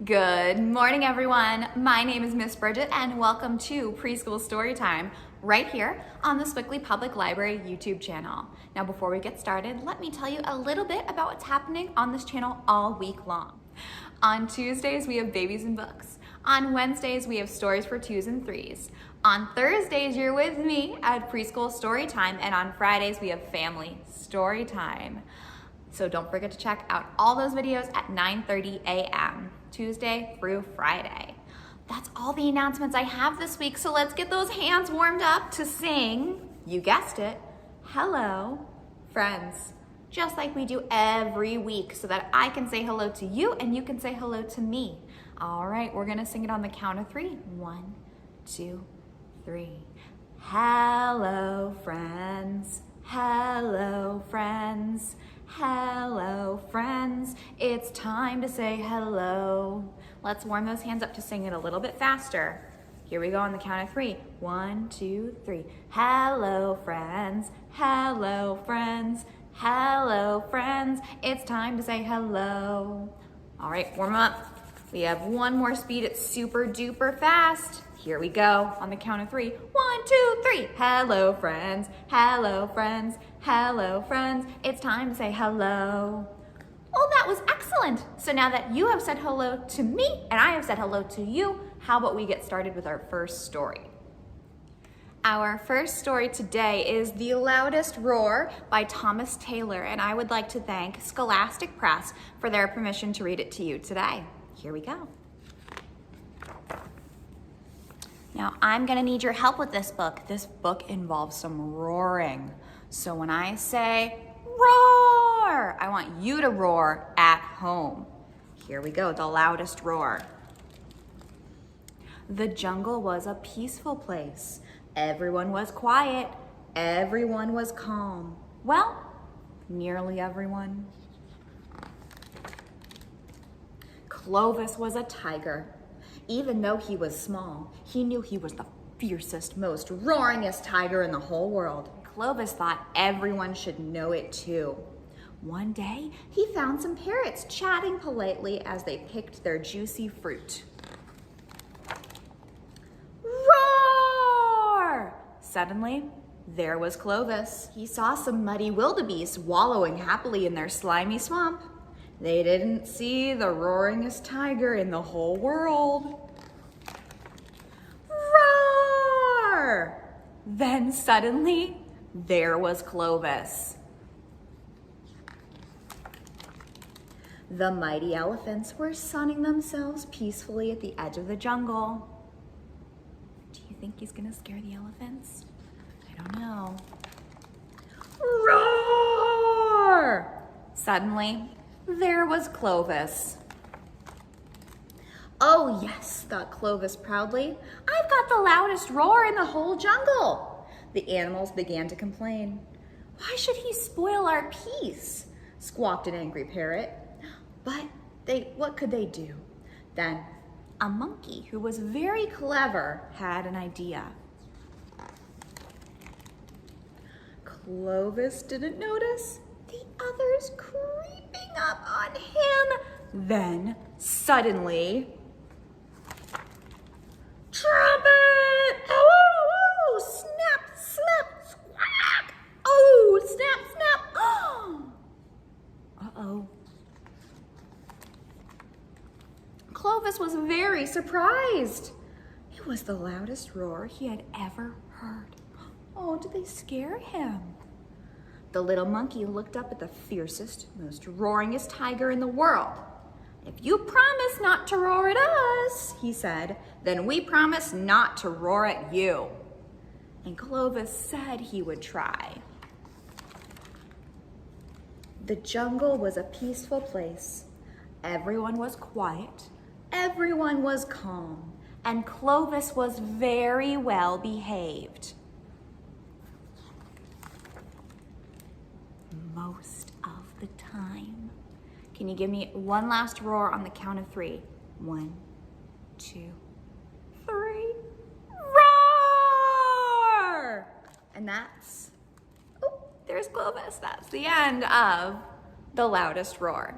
Good morning, everyone. My name is Miss Bridget, and welcome to Preschool Storytime right here on the Swickley Public Library YouTube channel. Now, before we get started, let me tell you a little bit about what's happening on this channel all week long. On Tuesdays, we have Babies and Books. On Wednesdays, we have Stories for 2s and 3s. On Thursdays, you're with me at Preschool Storytime, and on Fridays, we have Family Storytime. So don't forget to check out all those videos at 9:30 a.m. Tuesday through Friday. That's all the announcements I have this week, so let's get those hands warmed up to sing, you guessed it, Hello, Friends. Just like we do every week so that I can say hello to you and you can say hello to me. All right, we're gonna sing it on the count of 3. 1, 2, 3. Hello, friends. Hello, friends. Hello, friends. It's time to say hello. Let's warm those hands up to sing it a little bit faster. Here we go on the count of 3. 1, 2, 3. Hello, friends. Hello, friends. Hello, friends. It's time to say hello. All right, warm up. We have one more speed. It's super duper fast. Here we go on the count of 3. 1, 2, 3. Hello, friends. Hello, friends. Hello, friends. It's time to say hello. Oh, that was excellent. So now that you have said hello to me and I have said hello to you, how about we get started with our first story? Our first story today is The Loudest Roar by Thomas Taylor, and I would like to thank Scholastic Press for their permission to read it to you today. Here we go. Now, I'm gonna need your help with this book. This book involves some roaring. So when I say roar, I want you to roar at home. Here we go, The Loudest Roar. The jungle was a peaceful place. Everyone was quiet. Everyone was calm. Well, nearly everyone. Clovis was a tiger. Even though he was small, he knew he was the fiercest, most roaringest tiger in the whole world. Clovis thought everyone should know it too. One day, he found some parrots chatting politely as they picked their juicy fruit. Roar! Suddenly, there was Clovis. He saw some muddy wildebeest wallowing happily in their slimy swamp. They didn't see the roaringest tiger in the whole world. Roar! Then suddenly, there was Clovis. The mighty elephants were sunning themselves peacefully at the edge of the jungle. Do you think he's gonna scare the elephants? I don't know. Roar! Suddenly, there was Clovis. Oh yes, thought Clovis proudly. I've got the loudest roar in the whole jungle. The animals began to complain. Why should he spoil our peace? Squawked an angry parrot. But what could they do? Then a monkey who was very clever had an idea. Clovis didn't notice the others creeping up on him. Then, suddenly, trumpet! Oh, oh, oh, snap, slap, squawk! Oh, snap, snap! Oh! Uh-oh. Clovis was very surprised. It was the loudest roar he had ever heard. Oh, did they scare him? The little monkey looked up at the fiercest, most roaringest tiger in the world. If you promise not to roar at us, he said, then we promise not to roar at you. And Clovis said he would try. The jungle was a peaceful place. Everyone was quiet. Everyone was calm. And Clovis was very well behaved. Most of the time. Can you give me one last roar on the count of 3? 1, 2, 3. Roar! And that's, oh, there's Clovis. That's the end of The Loudest Roar.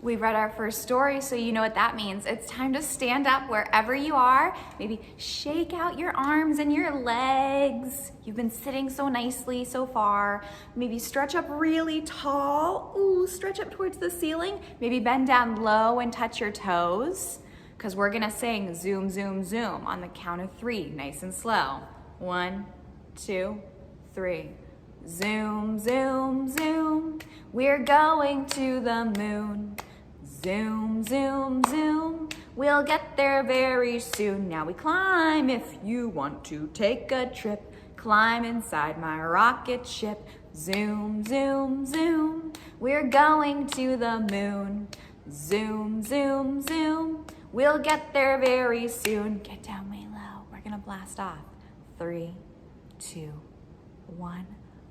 We've read our first story, so you know what that means. It's time to stand up wherever you are. Maybe shake out your arms and your legs. You've been sitting so nicely so far. Maybe stretch up really tall. Ooh, stretch up towards the ceiling. Maybe bend down low and touch your toes, because we're gonna sing zoom, zoom, zoom on the count of 3, nice and slow. 1, 2, 3. Zoom, zoom, zoom. We're going to the moon. Zoom, zoom, zoom. We'll get there very soon. Now we climb if you want to take a trip. Climb inside my rocket ship. Zoom, zoom, zoom. We're going to the moon. Zoom, zoom, zoom. We'll get there very soon. Get down way low. We're gonna blast off. 3, 2, 1.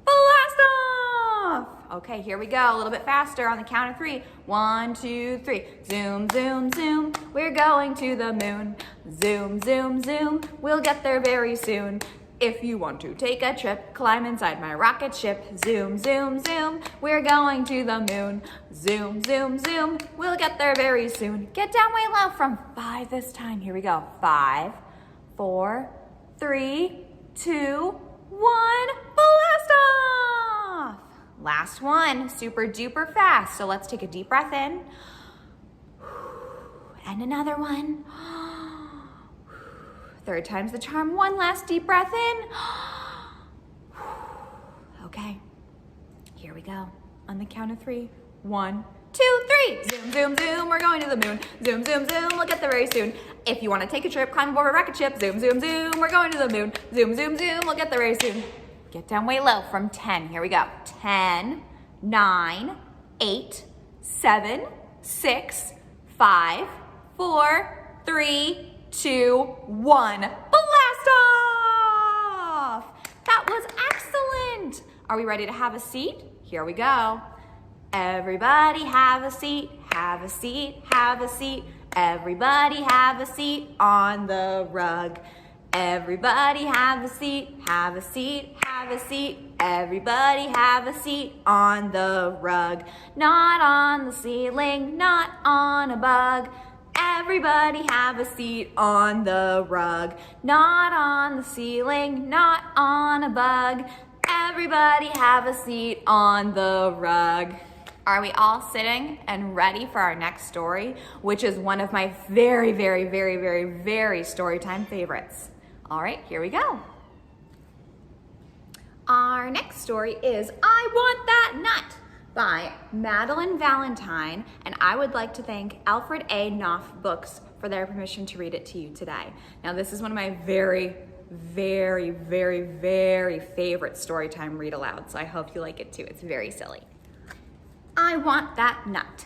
Blast off! Okay, here we go. A little bit faster on the count of 3. 1, 2, 3. Zoom, zoom, zoom. We're going to the moon. Zoom, zoom, zoom. We'll get there very soon. If you want to take a trip, climb inside my rocket ship. Zoom, zoom, zoom. We're going to the moon. Zoom, zoom, zoom. We'll get there very soon. Get down way low from 5 this time. Here we go. 5, 4, 3, 2, 1. Blast off! Last one, super duper fast. So let's take a deep breath in. And another one. Third time's the charm. One last deep breath in. Okay, here we go. On the count of 3. 1, 2, 3. Zoom, zoom, zoom. We're going to the moon. Zoom, zoom, zoom. We'll get there very soon. If you want to take a trip, climb aboard a rocket ship. Zoom, zoom, zoom. We're going to the moon. Zoom, zoom, zoom. We'll get there very soon. Get down way low from 10. Here we go. 10, 9, 8, 7, 6, 5, 4, 3, 2, 1. Blast off! That was excellent. Are we ready to have a seat? Here we go. Everybody have a seat, have a seat, have a seat. Everybody have a seat on the rug. Everybody have a seat, have a seat, have a seat. Everybody have a seat on the rug. Not on the ceiling, not on a bug. Everybody have a seat on the rug. Not on the ceiling, not on a bug. Everybody have a seat on the rug. Are we all sitting and ready for our next story, which is one of my very, very, very, very, very Storytime favorites? All right, here we go. Our next story is I Want That Nut by Madeline Valentine, and I would like to thank Alfred A. Knopf Books for their permission to read it to you today. Now, this is one of my very, very, very, very favorite Storytime read-alouds, so I hope you like it too. It's very silly. I Want That Nut.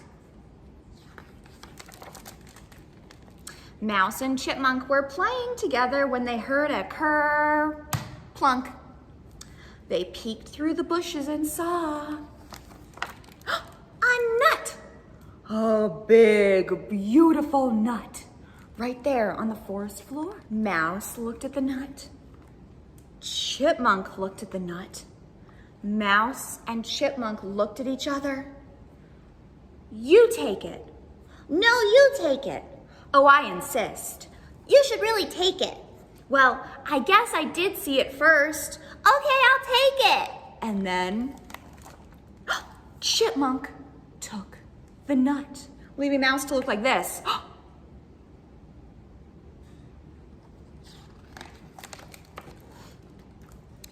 Mouse and Chipmunk were playing together when they heard a plunk. They peeked through the bushes and saw a nut. A big, beautiful nut right there on the forest floor. Mouse looked at the nut. Chipmunk looked at the nut. Mouse and Chipmunk looked at each other. You take it. No, you take it. Oh, I insist. You should really take it. Well, I guess I did see it first. Okay, I'll take it. And then Chipmunk took the nut, leaving Mouse to look like this.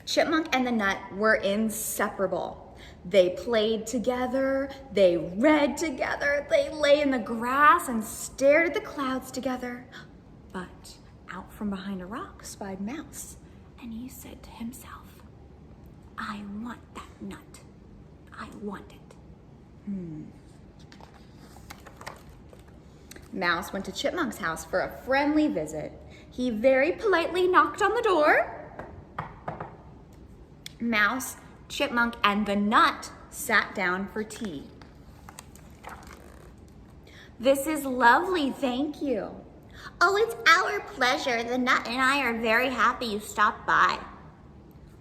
Chipmunk and the nut were inseparable. They played together, they read together, they lay in the grass and stared at the clouds together. But out from behind a rock spied Mouse, and he said to himself, I want that nut. I want it. Mouse went to Chipmunk's house for a friendly visit. He very politely knocked on the door. Mouse, Chipmunk, and the nut sat down for tea. This is lovely, thank you. Oh, it's our pleasure. The nut and I are very happy you stopped by.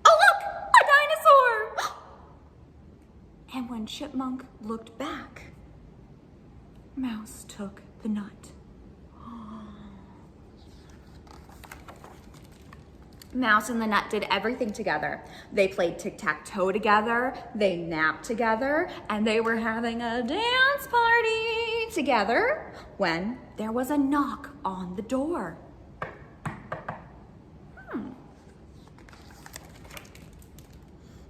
Oh, look, a dinosaur! And when Chipmunk looked back, Mouse took the nut. Mouse and the nut did everything together. They played tic-tac-toe together, they napped together, and they were having a dance party together when there was a knock on the door.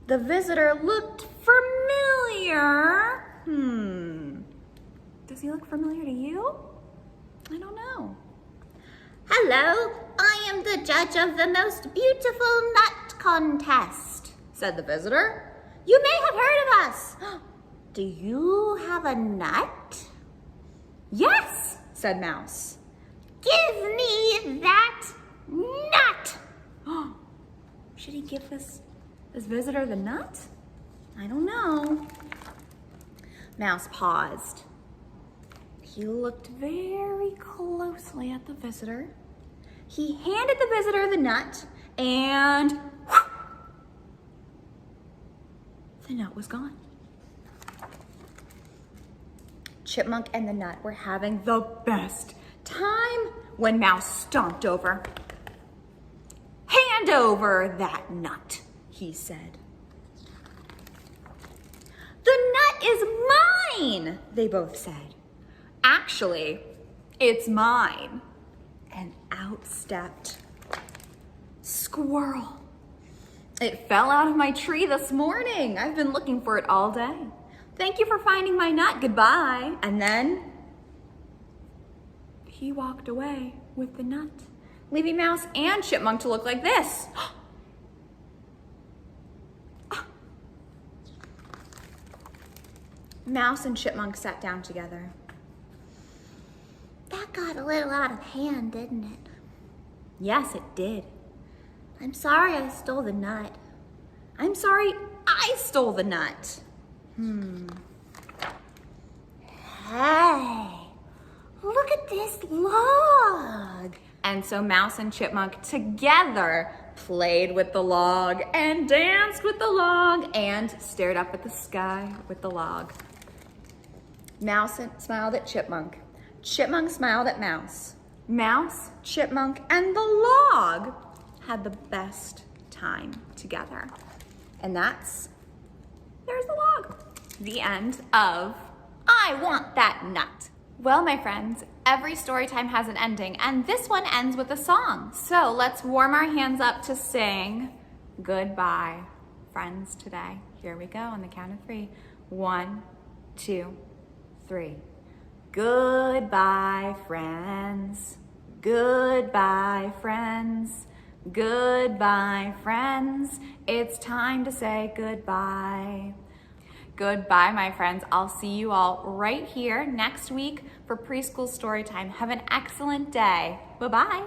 The visitor looked familiar. Does he look familiar to you? I don't know. Hello, I am the judge of the most beautiful nut contest, Said the visitor. You may have heard of us. Do you have a nut? Yes, said Mouse. Give me that nut. Should he give this visitor the nut? I don't know. Mouse paused. He looked very closely at the visitor. He handed the visitor the nut, and the nut was gone. Chipmunk and the nut were having the best time when Mouse stomped over. Hand over that nut, he said. The nut is mine, they both said. Actually, it's mine. And out stepped Squirrel. It fell out of my tree this morning. I've been looking for it all day. Thank you for finding my nut. Goodbye. And then he walked away with the nut, leaving Mouse and Chipmunk to look like this. Mouse and Chipmunk sat down together. That got a little out of hand, didn't it? Yes, it did. I'm sorry I stole the nut. I'm sorry I stole the nut. Hey, look at this log. And so Mouse and Chipmunk together played with the log and danced with the log and stared up at the sky with the log. Mouse smiled at Chipmunk. Chipmunk smiled at Mouse. Mouse, Chipmunk, and the log had the best time together. And there's the log. The end of I Want That Nut. Well, my friends, every story time has an ending, and this one ends with a song. So let's warm our hands up to sing goodbye, friends, today. Here we go on the count of 3. 1, 2, 3. Goodbye, friends. Goodbye, friends. Goodbye, friends. It's time to say goodbye. Goodbye, my friends. I'll see you all right here next week for Preschool Storytime. Have an excellent day. Bye-bye.